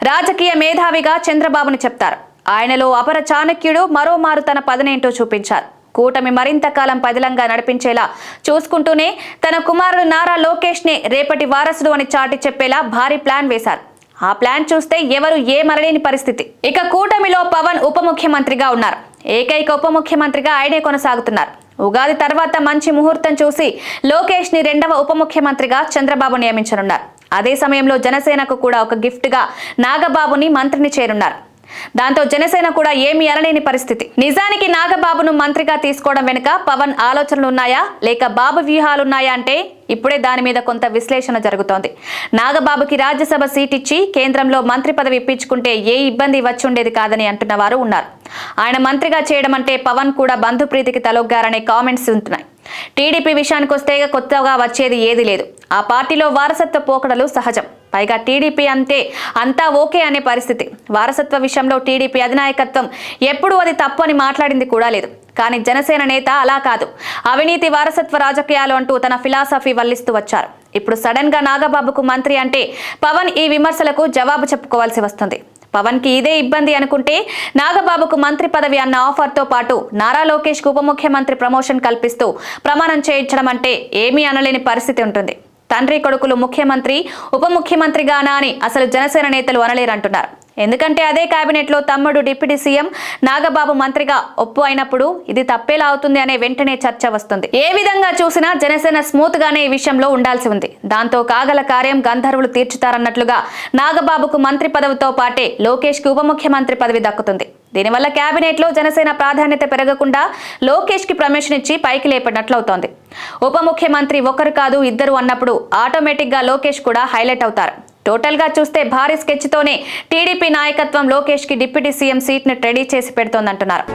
రాజకీయ మేధావిగా చంద్రబాబుని చెప్తారు. ఆయనలో అపర చాణక్యుడు మరోమారు తన పదనేంటో చూపించారు. కూటమి మరింత కాలం పదిలంగా నడిపించేలా చూసుకుంటూనే తన కుమారుడు నారా లోకేష్ నే రేపటి వారసుడు అని చాటి చెప్పేలా భారీ ప్లాన్ వేశారు. ఆ ప్లాన్ చూస్తే ఎవరు ఏమనలేని పరిస్థితి. ఇక కూటమిలో పవన్ ఉప ముఖ్యమంత్రిగా ఉన్నారు. ఏకైక ఉప ముఖ్యమంత్రిగా ఆయనే కొనసాగుతున్నారు. ఉగాది తర్వాత మంచి ముహూర్తం చూసి లోకేష్ ని రెండవ ఉప ముఖ్యమంత్రిగా చంద్రబాబు నియమించనున్నారు. అదే సమయంలో జనసేనకు కూడా ఒక గిఫ్ట్ గా నాగబాబుని మంత్రిని చేరున్నారు. దాంతో జనసేన కూడా ఏమీ అనలేని పరిస్థితి. నిజానికి నాగబాబును మంత్రిగా తీసుకోవడం వెనుక పవన్ ఆలోచనలు ఉన్నాయా లేక బాబు వ్యూహాలున్నాయా అంటే ఇప్పుడే దాని మీద కొంత విశ్లేషణ జరుగుతోంది. నాగబాబుకి రాజ్యసభ సీట్ ఇచ్చి కేంద్రంలో మంత్రి పదవి ఇప్పించుకుంటే ఏ ఇబ్బంది వచ్చి ఉండేది కాదని అంటున్న వారు ఉన్నారు. ఆయన మంత్రిగా చేయడం అంటే పవన్ కూడా బంధుప్రీతికి తలొగ్గారనే కామెంట్స్ ఉంటున్నాయి. టీడీపీ విషయానికి వస్తే కొత్తగా వచ్చేది ఏది లేదు. ఆ పార్టీలో వారసత్వ పోకడలు సహజం. పైగా టీడీపీ అంతా ఓకే అనే పరిస్థితి. వారసత్వ విషయంలో టీడీపీ అధినాయకత్వం ఎప్పుడూ అది తప్పు అని మాట్లాడింది కూడా లేదు. కానీ జనసేన నేత అలా కాదు. అవినీతి వారసత్వ రాజకీయాలు అంటూ తన ఫిలాసఫీ వల్లిస్తూ వచ్చారు. ఇప్పుడు సడన్ గా నాగబాబుకు మంత్రి అంటే పవన్ ఈ విమర్శలకు జవాబు చెప్పుకోవాల్సి వస్తుంది. పవన్ కి ఇదే ఇబ్బంది అనుకుంటే నాగబాబుకు మంత్రి పదవి అన్న ఆఫర్ తో పాటు నారా లోకేష్ కు ఉప ముఖ్యమంత్రి ప్రమోషన్ కల్పిస్తూ ప్రమాణం చేయించడం అంటే ఏమీ అనలేని పరిస్థితి ఉంటుంది. తండ్రి కొడుకులు ముఖ్యమంత్రి ఉప ముఖ్యమంత్రిగానా అని అసలు జనసేన నేతలు అనలేరంటున్నారు. ఎందుకంటే అదే కేబినెట్ లో తమ్ముడు డిప్యూటీ సీఎం నాగబాబు మంత్రిగా ఒప్పు అయినప్పుడు ఇది తప్పేలా అవుతుంది అనే వెంటనే చర్చ వస్తుంది. ఏ విధంగా చూసినా జనసేన స్మూత్ గానే ఈ విషయంలో ఉండాల్సి ఉంది. దాంతో కాగల కార్యం గంధర్వులు తీర్చుతారన్నట్లుగా నాగబాబుకు మంత్రి పదవితో పాటే లోకేష్ కి ఉప ముఖ్యమంత్రి పదవి దక్కుతుంది. దీనివల్ల కేబినెట్ లో జనసేన ప్రాధాన్యత పెరగకుండా లోకేష్ కి ప్రమోషన్ ఇచ్చి పైకి లేపడినట్లవుతోంది. ఉప ముఖ్యమంత్రి ఒకరు కాదు ఇద్దరు అన్నప్పుడు ఆటోమేటిక్ గా లోకేష్ కూడా హైలైట్ అవుతారు. టోటల్ గా చూస్తే భారీ స్కెచ్ తోనే టీడీపీ నాయకత్వం లోకేష్ కి డిప్యూటీ సీఎం సీట్ ని రెడీ చేసి పెడుతోందంటున్నారు.